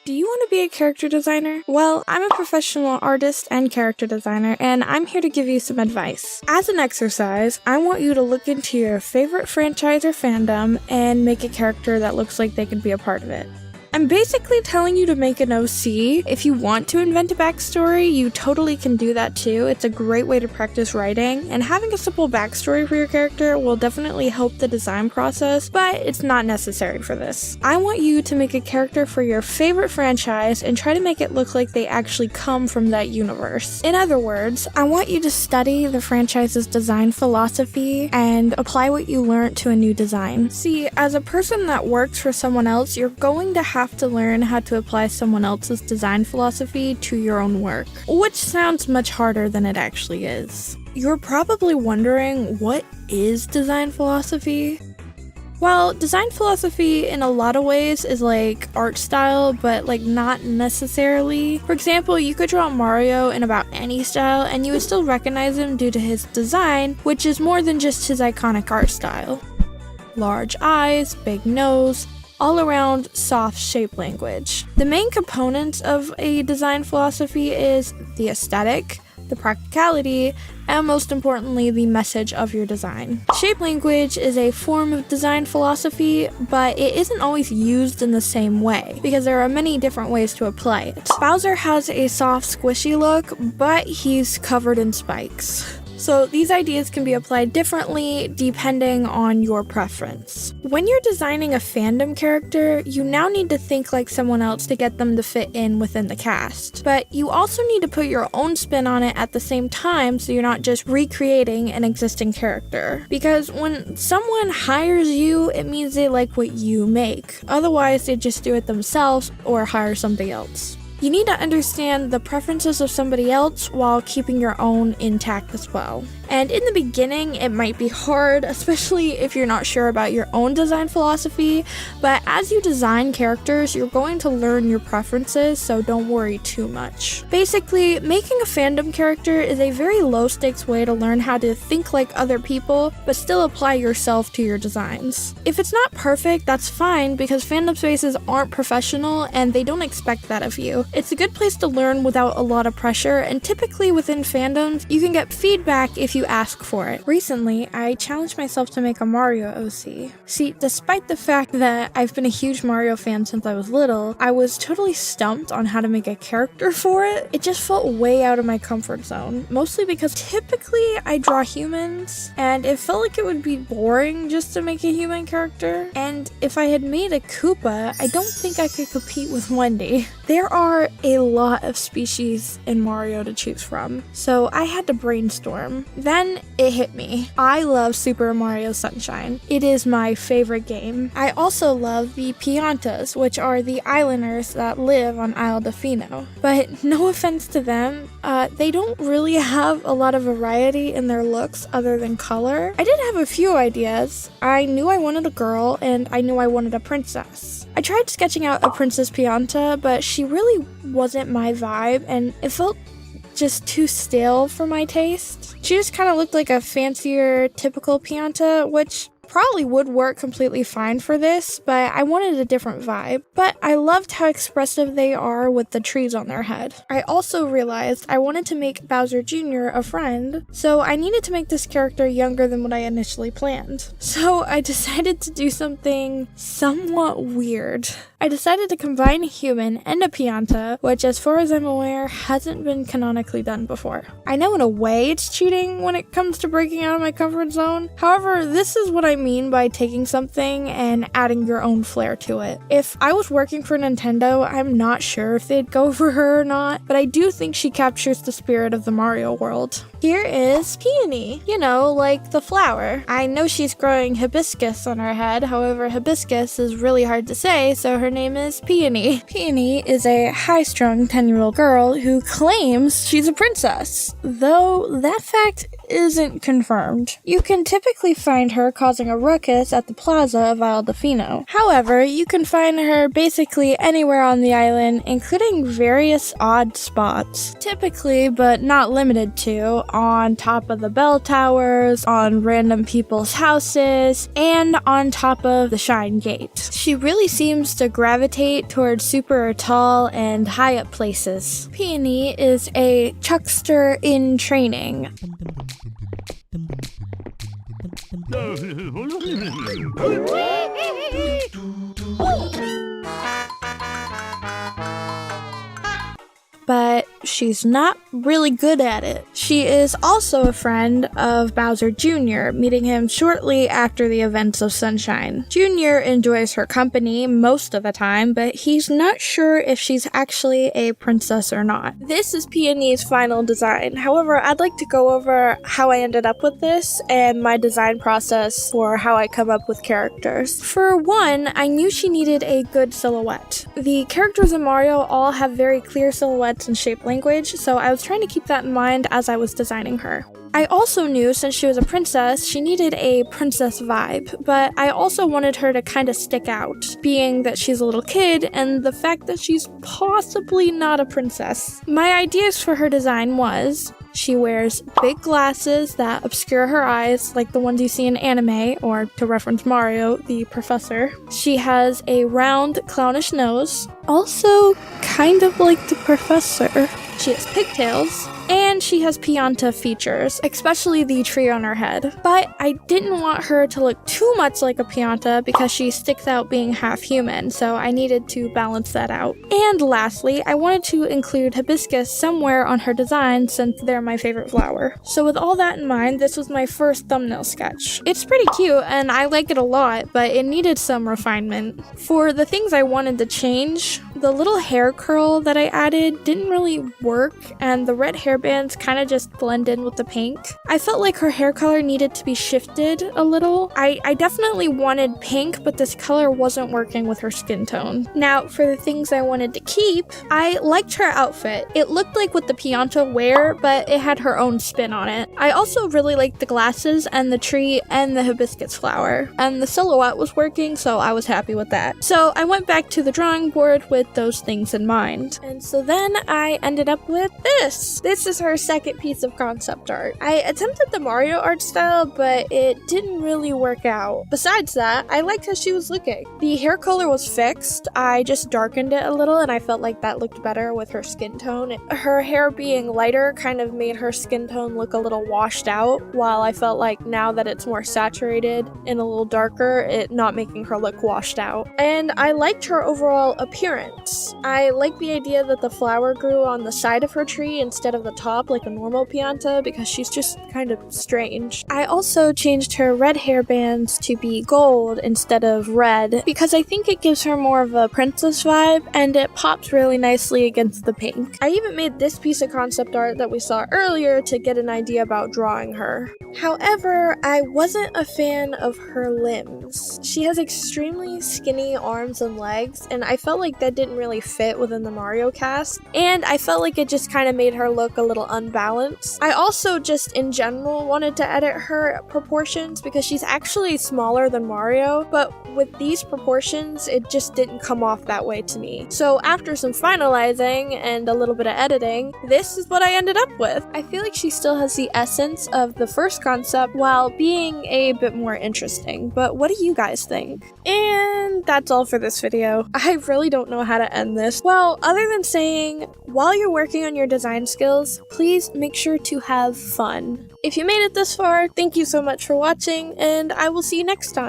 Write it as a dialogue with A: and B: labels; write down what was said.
A: Do you want to be a character designer? Well, I'm a professional artist and character designer, and I'm here to give you some advice. As an exercise, I want you to look into your favorite franchise or fandom and make a character that looks like they could be a part of it. I'm basically telling you to make an OC. If you want to invent a backstory, you totally can do that too. It's a great way to practice writing, and having a simple backstory for your character will definitely help the design process, but it's not necessary for this. I want you to make a character for your favorite franchise and try to make it look like they actually come from that universe. In other words, I want you to study the franchise's design philosophy and apply what you learned to a new design. See, as a person that works for someone else, you're going to have to learn how to apply someone else's design philosophy to your own work, which sounds much harder than it actually is. You're probably wondering, what is design philosophy? Well, design philosophy in a lot of ways is like art style, but like not necessarily. For example, you could draw Mario in about any style and you would still recognize him due to his design, which is more than just his iconic art style. Large eyes, big nose, all around soft shape language. The main components of a design philosophy is the aesthetic, the practicality, and most importantly, the message of your design. Shape language is a form of design philosophy, but it isn't always used in the same way, because there are many different ways to apply it. Bowser has a soft, squishy look, but he's covered in spikes. So these ideas can be applied differently depending on your preference. When you're designing a fandom character, you now need to think like someone else to get them to fit in within the cast. But you also need to put your own spin on it at the same time, so you're not just recreating an existing character. Because when someone hires you, it means they like what you make. Otherwise, they just do it themselves or hire somebody else. You need to understand the preferences of somebody else while keeping your own intact as well. And in the beginning, it might be hard, especially if you're not sure about your own design philosophy, but as you design characters, you're going to learn your preferences, so don't worry too much. Basically, making a fandom character is a very low-stakes way to learn how to think like other people, but still apply yourself to your designs. If it's not perfect, that's fine, because fandom spaces aren't professional, and they don't expect that of you. It's a good place to learn without a lot of pressure, and typically within fandoms, you can get feedback if you ask for it. Recently, I challenged myself to make a Mario OC. See, despite the fact that I've been a huge Mario fan since I was little, I was totally stumped on how to make a character for it. It just felt way out of my comfort zone, mostly because typically I draw humans, and it felt like it would be boring just to make a human character. And if I had made a Koopa, I don't think I could compete with Wendy. There are a lot of species in Mario to choose from, so I had to brainstorm. Then it hit me. I love Super Mario Sunshine. It is my favorite game. I also love the Piantas, which are the islanders that live on Isle Delfino. But no offense to them, they don't really have a lot of variety in their looks other than color. I did have a few ideas. I knew I wanted a girl, and I knew I wanted a princess. I tried sketching out a Princess Pianta, but she really wasn't my vibe, and it felt just too stale for my taste. She just kind of looked like a fancier, typical Pianta, which probably would work completely fine for this, but I wanted a different vibe. But I loved how expressive they are with the trees on their head. I also realized I wanted to make Bowser Jr. a friend, so I needed to make this character younger than what I initially planned. So I decided to do something somewhat weird. I decided to combine a human and a Pianta, which as far as I'm aware, hasn't been canonically done before. I know in a way it's cheating when it comes to breaking out of my comfort zone. However, this is what I mean by taking something and adding your own flair to it. If I was working for Nintendo, I'm not sure if they'd go for her or not, but I do think she captures the spirit of the Mario world. Here is Peony, you know, like the flower. I know she's growing hibiscus on her head, however hibiscus is really hard to say, so her name is Peony. Peony is a high-strung 10-year-old girl who claims she's a princess, though that fact isn't confirmed. You can typically find her causing a ruckus at the plaza of Isle Delfino. However, you can find her basically anywhere on the island, including various odd spots. Typically, but not limited to, on top of the bell towers, on random people's houses, and on top of the Shine Gate. She really seems to gravitate towards super tall and high up places. Peony is a chuckster in training. But she's not really good at it. She is also a friend of Bowser Jr., meeting him shortly after the events of Sunshine. Jr. enjoys her company most of the time, but he's not sure if she's actually a princess or not. This is Peony's final design. However, I'd like to go over how I ended up with this and my design process for how I come up with characters. For one, I knew she needed a good silhouette. The characters in Mario all have very clear silhouettes and shape language, so I was trying to keep that in mind as I was designing her. I also knew since she was a princess, she needed a princess vibe, but I also wanted her to kind of stick out, being that she's a little kid and the fact that she's possibly not a princess. My ideas for her design was: she wears big glasses that obscure her eyes, like the ones you see in anime, or to reference Mario, the professor. She has a round, clownish nose, also kind of like the professor. She has pigtails, and she has Pianta features, especially the tree on her head. But I didn't want her to look too much like a Pianta because she sticks out being half human, so I needed to balance that out. And lastly, I wanted to include hibiscus somewhere on her design since they're my favorite flower. So with all that in mind, this was my first thumbnail sketch. It's pretty cute and I like it a lot, but it needed some refinement. For the things I wanted to change, the little hair curl that I added didn't really work, and the red hairbands kind of just blend in with the pink. I felt like her hair color needed to be shifted a little. I definitely wanted pink, but this color wasn't working with her skin tone. Now, for the things I wanted to keep, I liked her outfit. It looked like what the Pianta wear, but it had her own spin on it. I also really liked the glasses and the tree and the hibiscus flower, and the silhouette was working, so I was happy with that. So I went back to the drawing board with those things in mind. And so then I ended up with this. This is her second piece of concept art. I attempted the Mario art style, but it didn't really work out. Besides that, I liked how she was looking. The hair color was fixed. I just darkened it a little and I felt like that looked better with her skin tone. Her hair being lighter kind of made her skin tone look a little washed out, while I felt like now that it's more saturated and a little darker, it not making her look washed out. And I liked her overall appearance. I like the idea that the flower grew on the side of her tree instead of the top like a normal Pianta because she's just kind of strange. I also changed her red hairbands to be gold instead of red because I think it gives her more of a princess vibe and it pops really nicely against the pink. I even made this piece of concept art that we saw earlier to get an idea about drawing her. However, I wasn't a fan of her limbs. She has extremely skinny arms and legs, and I felt like that didn't really fit within the Mario cast, and I felt like it just kind of made her look a little unbalanced. I also just in general wanted to edit her proportions because she's actually smaller than Mario, but with these proportions, it just didn't come off that way to me. So after some finalizing and a little bit of editing, this is what I ended up with. I feel like she still has the essence of the first concept while being a bit more interesting, but what do you guys think? And that's all for this video. I really don't know how to end this. Well, other than saying, while you're working on your design skills, please make sure to have fun. If you made it this far, thank you so much for watching, and I will see you next time.